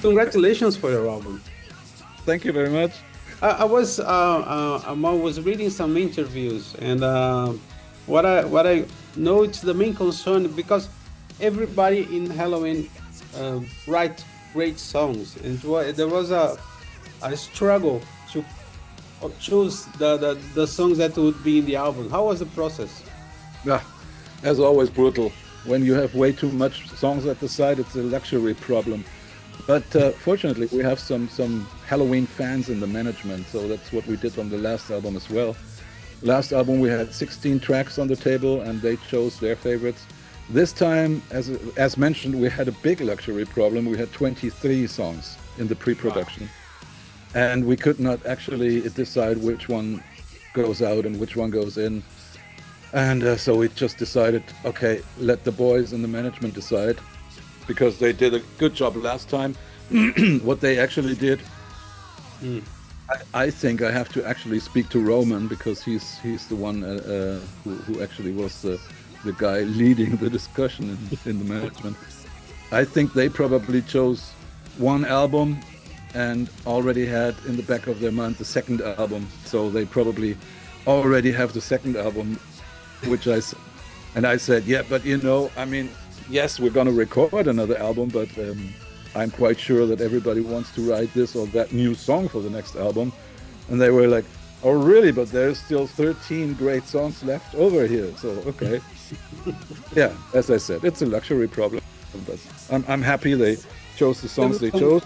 congratulations for your album. Thank you very much. I was reading some interviews, and what I know it's the main concern because everybody in Helloween write great songs, and there was a struggle to choose the songs that would be in the album. How was the process? Yeah, as always, brutal. When you have way too much songs at the side, it's a luxury problem. But fortunately, we have some Helloween fans in the management, so that's what we did on the last album as well. Last album we had 16 tracks on the table, and they chose their favorites. This time, as mentioned, we had a big luxury problem. We had 23 songs in the pre-production. Wow. And we could not actually decide which one goes out and which one goes in. And so we just decided, okay, let the boys in the management decide, because they did a good job last time. What they actually did, I think I have to actually speak to Roman, because he's the one who actually was the guy leading the discussion in the management. I think they probably chose one album and already had in the back of their mind the second album. So they probably already have the second album, which I said, yeah, but I mean, yes, we're going to record another album, but I'm quite sure that everybody wants to write this or that new song for the next album. And they were like, oh, really? But there's still 13 great songs left over here. So, okay. Yeah, as I said, it's a luxury problem. But I'm happy they chose the songs they chose.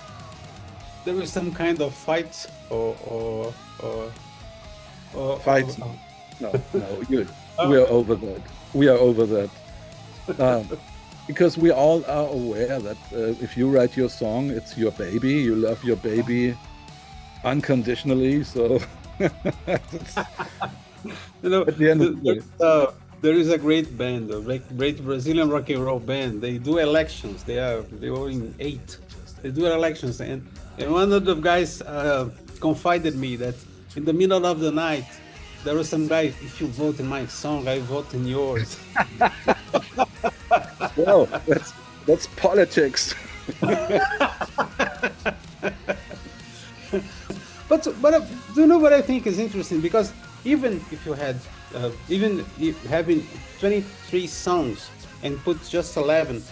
There was some kind of fight or fights? No, we are over that. We are over that. Because we all are aware that if you write your song, it's your baby. You love your baby unconditionally. So, at the end of the day. There is a great band, a great Brazilian rock and roll band. They do elections. They were in 8. They do elections, and one of the guys confided me that in the middle of the night, there was some guy, if you vote in my song, I vote in yours. Well, that's politics. But do you know what I think is interesting? Because even if you had, having 23 songs and put just 11,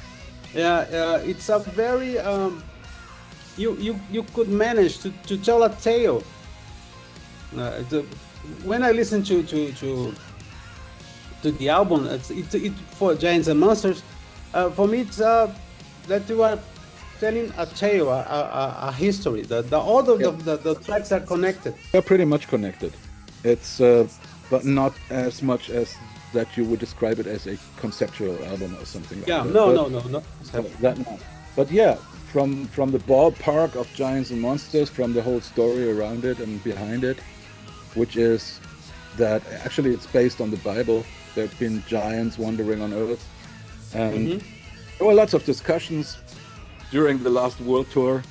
it's a very, you could manage to tell a tale. When I listen to the album, it for Giants and Monsters, for me it's that you are telling a tale, a history. All of the tracks are connected. They're pretty much connected. It's but not as much as that you would describe it as a conceptual album or something like that. No. That not. But yeah, from the ballpark of Giants and Monsters, from the whole story around it and behind it, which is that actually it's based on the Bible. There have been giants wandering on Earth, and there were lots of discussions during the last world tour,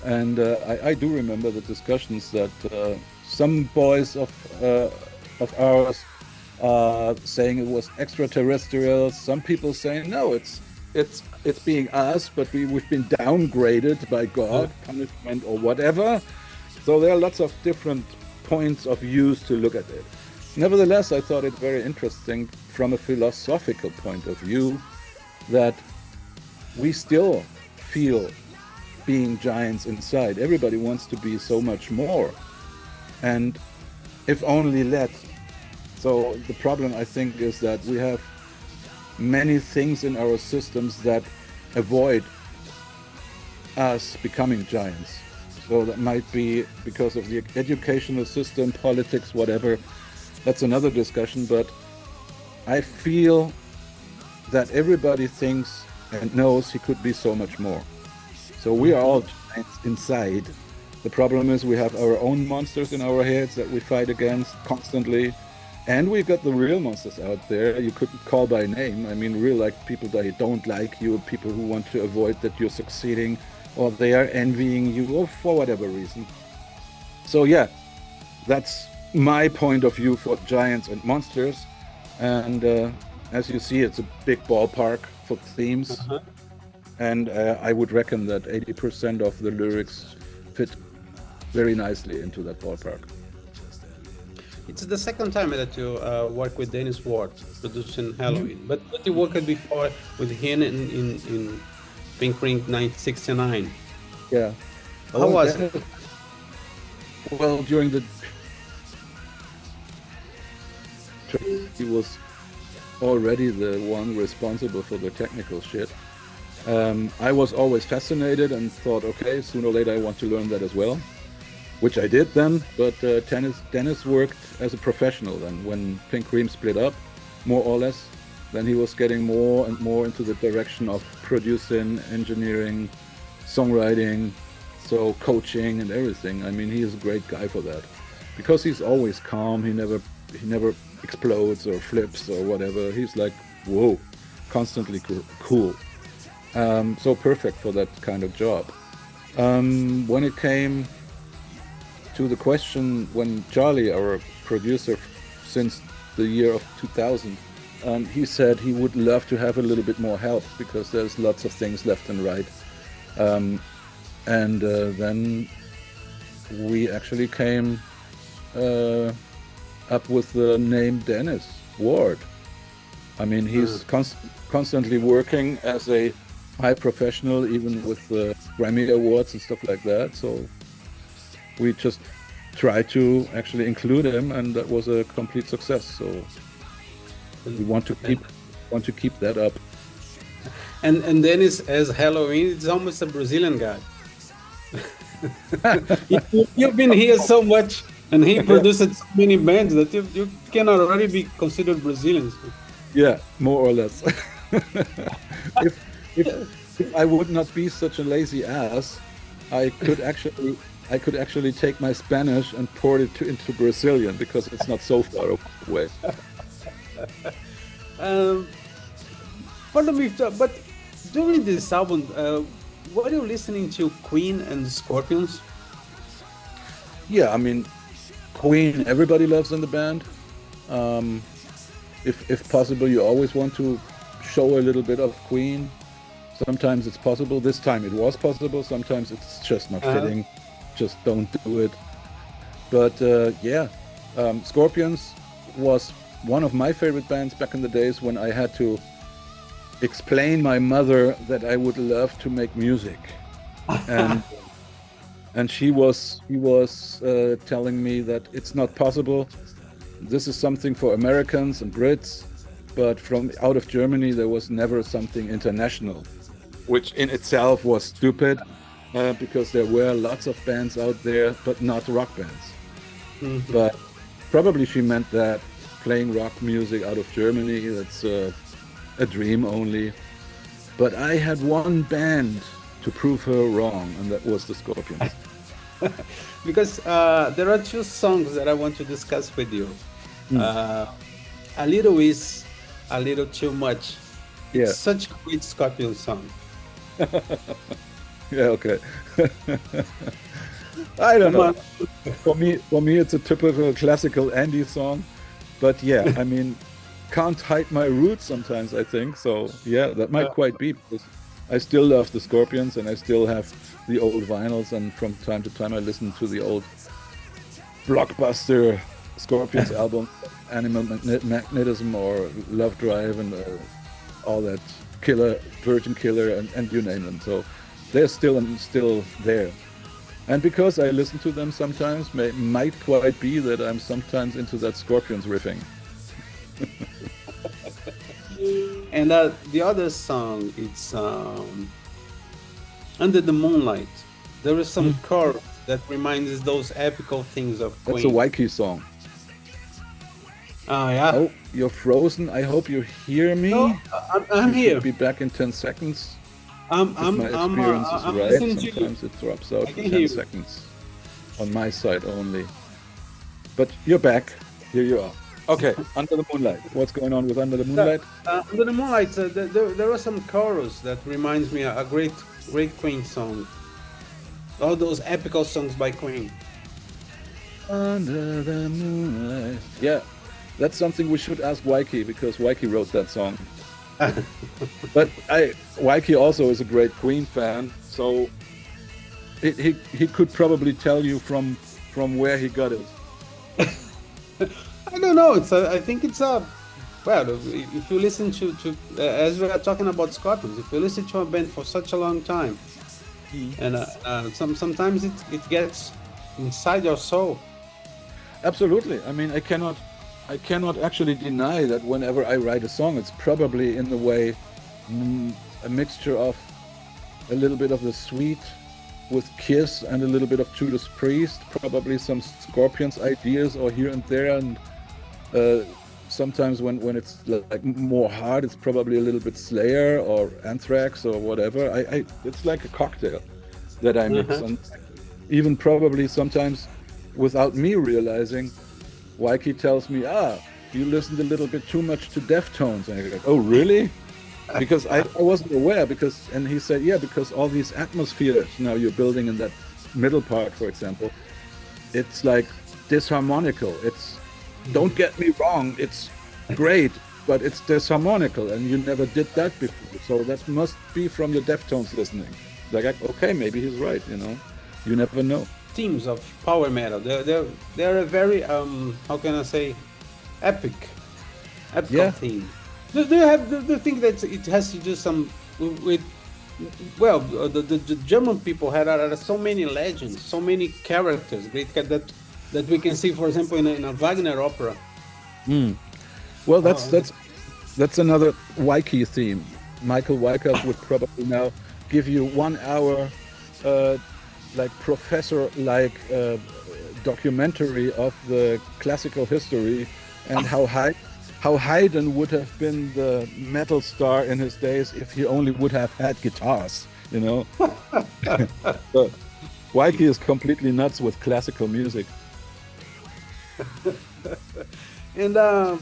and I do remember the discussions that some boys of ours saying it was extraterrestrials. Some people saying no, it's being us, but we've been downgraded by God, punishment or whatever. So there are lots of different points of views to look at it. Nevertheless, I thought it very interesting from a philosophical point of view that we still feel being giants inside. Everybody wants to be so much more, and if only let. So the problem, I think, is that we have many things in our systems that avoid us becoming giants. So that might be because of the educational system, politics, whatever. That's another discussion, but I feel that everybody thinks and knows he could be so much more. So we are all giants inside. The problem is we have our own monsters in our heads that we fight against constantly. And we've got the real monsters out there you couldn't call by name. I mean, real, like people that don't like you, people who want to avoid that you're succeeding, or they are envying you, or for whatever reason. So yeah, that's my point of view for Giants and Monsters. And as you see, it's a big ballpark for themes. and I would reckon that 80% of the lyrics fit very nicely into that ballpark. It's the second time that you work with Dennis Ward producing Helloween, but you worked before with him in Pink Ring 1969. Yeah. How was it? Well, during the he was already the one responsible for the technical shit. I was always fascinated and thought, okay, sooner or later I want to learn that as well, which I did then. But Dennis worked as a professional then. When Pink Cream split up, more or less, then he was getting more and more into the direction of producing, engineering, songwriting, so coaching and everything. I mean, he is a great guy for that, because he's always calm. He never explodes or flips or whatever. He's like, whoa, constantly cool. So perfect for that kind of job. When it came to the question, when Charlie, our producer since the year of 2000, he said he would love to have a little bit more help because there's lots of things left and right. Then we actually came up with the name Dennis Ward. I mean, he's constantly working as a high professional, even with the Grammy Awards and stuff like that. So we just tried to actually include him, and that was a complete success. So we want to keep that up. And Dennis as Helloween, it's almost a Brazilian guy. You've been here so much, and he produced so many bands that you can already be considered Brazilians. Yeah, more or less. If I would not be such a lazy ass, I could actually take my Spanish and port it into Brazilian, because it's not so far away. But during this album, were you listening to Queen and Scorpions? Yeah, I mean, Queen, everybody loves in the band. If possible, you always want to show a little bit of Queen. Sometimes it's possible. This time it was possible. Sometimes it's just not fitting. Just don't do it. But Scorpions was one of my favorite bands back in the days when I had to explain my mother that I would love to make music, and she was telling me that it's not possible. This is something for Americans and Brits, but from out of Germany there was never something international, which in itself was stupid, because there were lots of bands out there, but not rock bands. Mm-hmm. But probably she meant that playing rock music out of Germany, that's a dream only. But I had one band to prove her wrong, and that was the Scorpions. Because there are two songs that I want to discuss with you. A Little Is, A Little Too Much. It's such a great Scorpion song. Yeah, okay. I don't know. For me, it's a typical classical Andy song. But yeah, I mean, can't hide my roots sometimes, I think. So yeah, that might quite be, because I still love the Scorpions, and I still have the old vinyls, and from time to time I listen to the old blockbuster Scorpions album, Animal Magnetism or Love Drive, and all that, Killer, Virgin Killer, and you name them. So they're still there. And because I listen to them sometimes, might quite be that I'm sometimes into that Scorpions riffing. And the other song, it's Under the Moonlight. There is some chorus that reminds us those epical things of Queen. That's a Waikiki song. Oh, yeah. Oh, you're frozen. I hope you hear me. No, I'm here. Should be back in 10 seconds. I'm right. Sometimes it drops out for 10 seconds on my side only. But you're back. Here you are. Okay, Under the Moonlight. What's going on with Under the Moonlight? Under the Moonlight, there are some chorus that reminds me a great Queen song. All those epical songs by Queen. Under the Moonlight. Yeah, that's something we should ask Waikiki, because Waikiki wrote that song. But Waiki also is a great Queen fan, so he could probably tell you from where he got it. I don't know. I think it's a well. If you listen to as we are talking about Scotland, if you listen to a band for such a long time, and sometimes it gets inside your soul. Absolutely. I mean, I cannot actually deny that whenever I write a song, it's probably in the way a mixture of a little bit of the Sweet with Kiss and a little bit of Judas Priest, probably some Scorpions ideas or here and there, and sometimes when it's like more hard, it's probably a little bit Slayer or Anthrax or whatever. It's like a cocktail that I mix, and even probably sometimes without me realizing, Waiki tells me, you listened a little bit too much to Deftones. And I go, oh, really? Because I wasn't aware, and he said, yeah, because all these atmospheres now you're building in that middle part, for example, it's like disharmonical. Don't get me wrong, it's great, but it's disharmonical, and you never did that before. So that must be from your Deftones listening. Like, okay, maybe he's right, you never know. Themes of power metal, they're a very how can I say, epic theme. Do you think that it has to do some with well, the German people had so many legends, so many characters that we can see, for example, in a Wagner opera. Well, that's another Waiki theme. Michael Weikert would probably now give you 1 hour like professor-like documentary of the classical history and how Haydn would have been the metal star in his days if he only would have had guitars, But Waiki is completely nuts with classical music. And are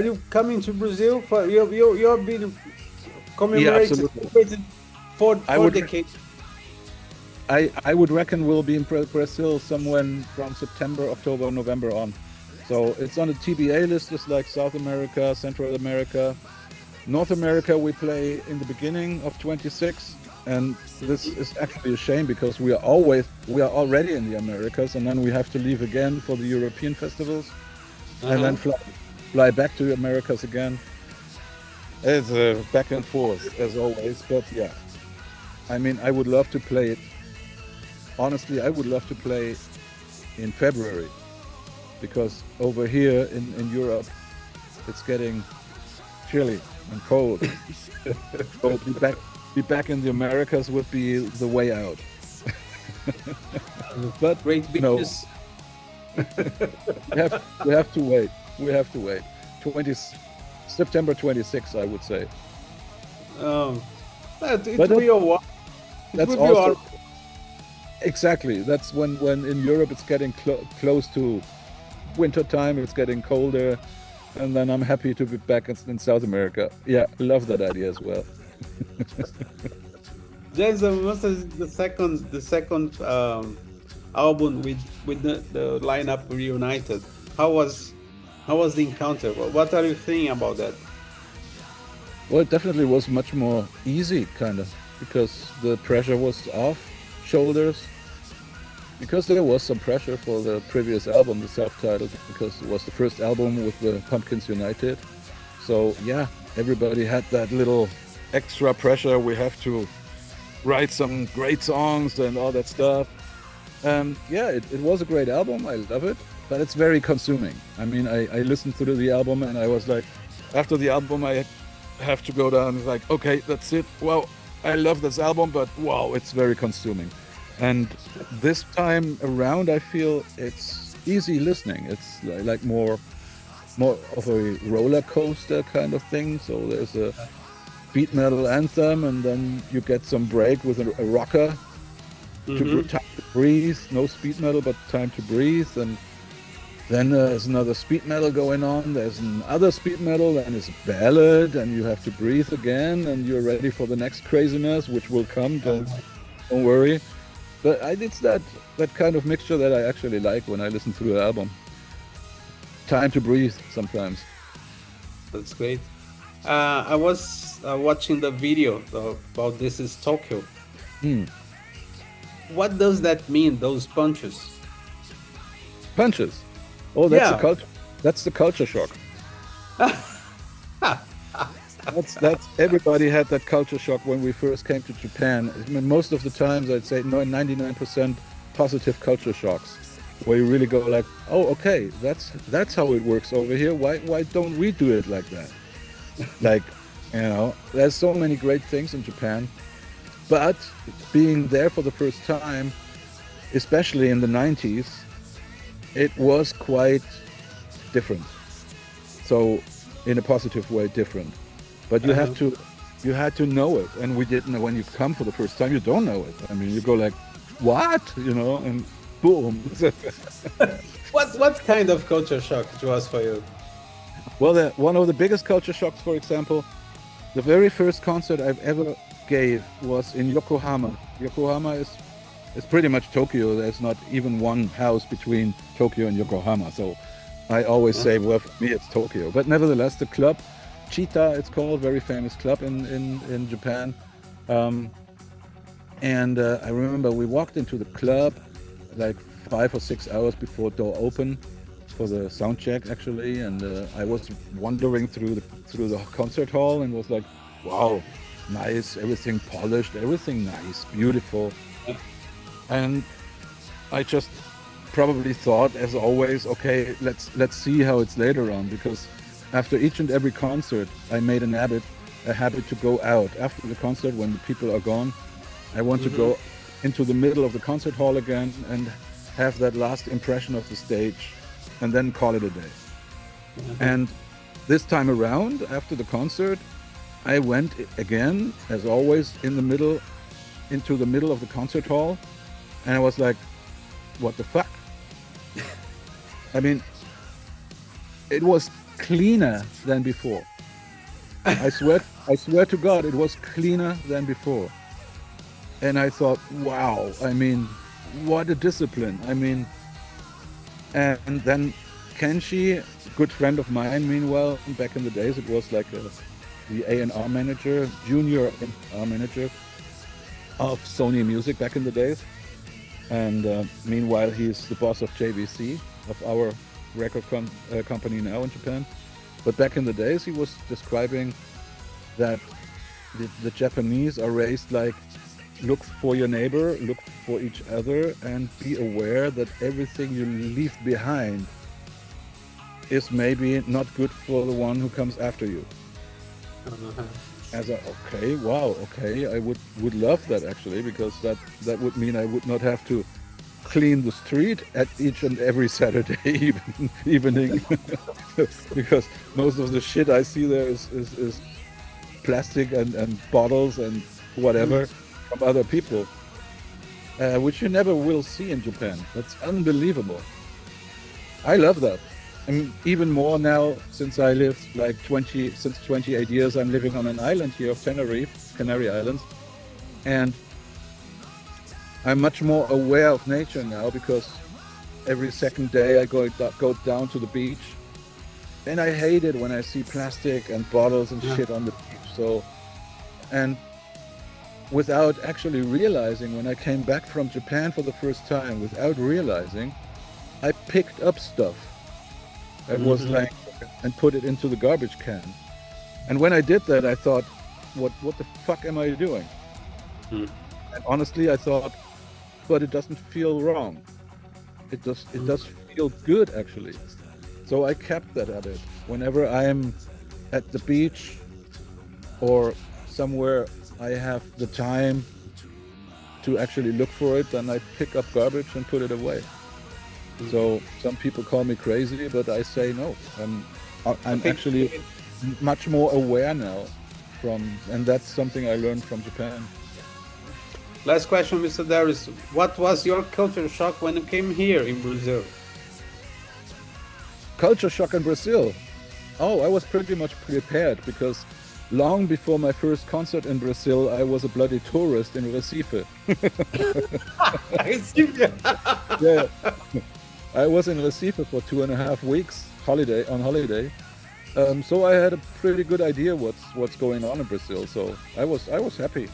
you coming to Brazil? You've been commemorated for decades. I would reckon we'll be in Brazil somewhere from September, October, November on. So it's on the TBA list, just like South America, Central America. North America we play in the beginning of 26, and this is actually a shame because we are already in the Americas, and then we have to leave again for the European festivals, and then fly back to the Americas again. It's back and forth as always, but yeah. I mean, I would love to play it. Honestly, I would love to play in February, because over here in Europe, it's getting chilly and cold. So be back in the Americas would be the way out. But great beaches. We have to wait. We have to wait. September 26th, I would say. It will be a while. That's also exactly. That's when in Europe it's getting close to winter time. It's getting colder, and then I'm happy to be back in South America. Yeah, love that idea as well. There's the second album with the lineup reunited. How was the encounter? What are you thinking about that? Well, it definitely was much more easy, kind of, because the pressure was off shoulders. Because there was some pressure for the previous album, the self-titled, because it was the first album with the Pumpkins United. So yeah, everybody had that little extra pressure. We have to write some great songs and all that stuff. Yeah, it was a great album. I love it, but it's very consuming. I mean, I listened to the album and I was like, after the album, I have to go down and like, okay, that's it. Well, I love this album, but wow, it's very consuming. And this time around, I feel it's easy listening. It's like more of a roller coaster kind of thing. So there's a beat metal anthem, and then you get some break with a rocker to time to breathe. No speed metal, but time to breathe. And then there's another speed metal going on. There's another speed metal, and it's a ballad, and you have to breathe again, and you're ready for the next craziness, which will come. Don't worry. But it's that kind of mixture that I actually like when I listen to the album. Time to breathe sometimes. That's great. I was watching the video about this is Tokyo. Hmm. What does that mean? Those punches? Punches. Oh, that's Yeah. a culture. That's the culture shock. That's everybody had that culture shock when we first came to Japan. I mean, most of the times, I'd say 99% positive culture shocks, where you really go like, oh, okay, that's how it works over here. Why don't we do it like that? Like, there's so many great things in Japan, but being there for the first time, especially in the 90s, it was quite different. So, in a positive way, different. But you had to know it, and we didn't know. When you come for the first time, you don't know it. I mean, you go like, what, and boom. What kind of culture shock it was for you? Well, one of the biggest culture shocks, for example, the very first concert I've ever gave was in Yokohama. Yokohama is pretty much Tokyo. There's not even one house between Tokyo and Yokohama. So I always say, well, for me, it's Tokyo. But nevertheless, the club, Cheetah, it's called, very famous club in Japan. And I remember we walked into the club like 5 or 6 hours before door open for the sound check, actually. And I was wandering through the concert hall and was like, wow, nice, everything polished, everything nice, beautiful. And I just probably thought, as always, okay, let's see how it's later on, because after each and every concert, I made a habit to go out. After the concert, when the people are gone, I want to go into the middle of the concert hall again and have that last impression of the stage and then call it a day. And this time around, after the concert, I went again, as always, into the middle of the concert hall, and I was like, what the fuck? I mean, it was cleaner than before. I swear to God, it was cleaner than before. And I thought, wow, I mean, what a discipline. I mean, and then Kenshi, good friend of mine, meanwhile, back in the days, it was like the A&R manager, junior A&R manager of Sony Music back in the days. And meanwhile, he's the boss of JVC, of our record company now in Japan. But back in the days, he was describing that the Japanese are raised like, look for your neighbor, look for each other, and be aware that everything you leave behind is maybe not good for the one who comes after you. As okay, wow, okay, I would love that, actually, because that would mean I would not have to clean the street at each and every Saturday evening because most of the shit I see there is plastic and bottles and whatever from other people, which you never will see in Japan. That's unbelievable. I love that. And even more now, since I lived since 28 years, I'm living on an island here of Tenerife, Canary Islands, and I'm much more aware of nature now, because every second day I go down to the beach, and I hate it when I see plastic and bottles and shit on the beach. So, and without actually realizing, when I came back from Japan for the first time, without realizing, I picked up stuff that was like, and put it into the garbage can. And when I did that, I thought, what the fuck am I doing? And honestly, I thought, but it doesn't feel wrong. It does feel good, actually. So I kept that habit. Whenever I'm at the beach or somewhere I have the time to actually look for it, then I pick up garbage and put it away. So some people call me crazy, but I say no. I'm actually much more aware now and that's something I learned from Japan. Last question, Mr. Darius. What was your culture shock when you came here in Brazil? Culture shock in Brazil? Oh, I was pretty much prepared, because long before my first concert in Brazil, I was a bloody tourist in Recife. Yeah. I was in Recife for 2.5 weeks on holiday, So I had a pretty good idea what's going on in Brazil. So I was happy.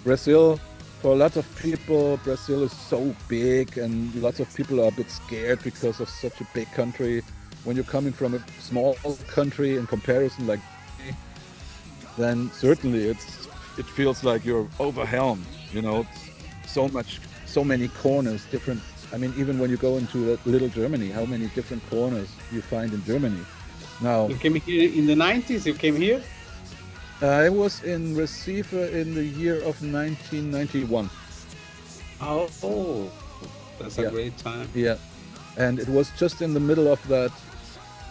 Brazil, for lots of people, Brazil is so big, and lots of people are a bit scared because of such a big country. When you're coming from a small country in comparison, like, then certainly it feels like you're overwhelmed. You know, so many corners, different. I mean, even when you go into little Germany, how many different corners you find in Germany. Now, You came here in the 90s. You came here. I was in Recife in the year of 1991. Oh, that's a Yeah. great time. Yeah, and it was just in the middle of that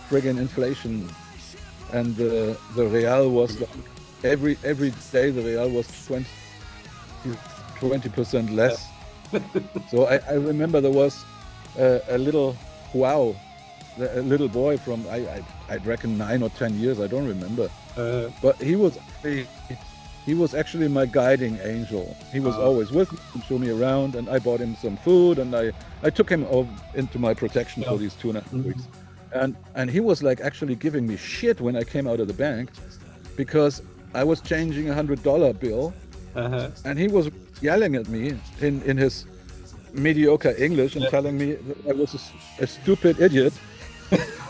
friggin' inflation, and the real was like every day the real was 20% less. So I remember there was a little wow, a little boy from I'd reckon 9 or 10 years, I don't remember, but he was actually my guiding angel. He was always with me and show me around, and I bought him some food, and I took him into my protection for these 2.5 weeks. And he was like actually giving me shit when I came out of the bank, because I was changing $100 bill, and he was yelling at me in his mediocre English and telling me that I was a stupid idiot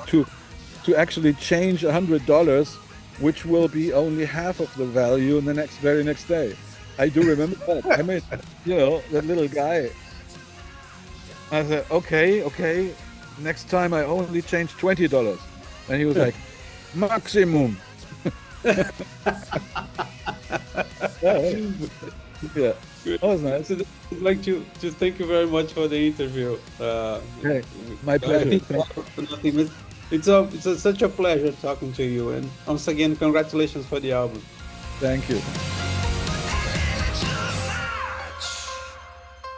to actually change $100, which will be only half of the value in the very next day. I do remember that. I mean, you know, that little guy. I said, okay, next time I only change $20. And he was like, maximum. Yeah, that was nice. So I'd like to thank you very much for the interview. Hey, my pleasure. It's such a pleasure talking to you, and once again, congratulations for the album. Thank you.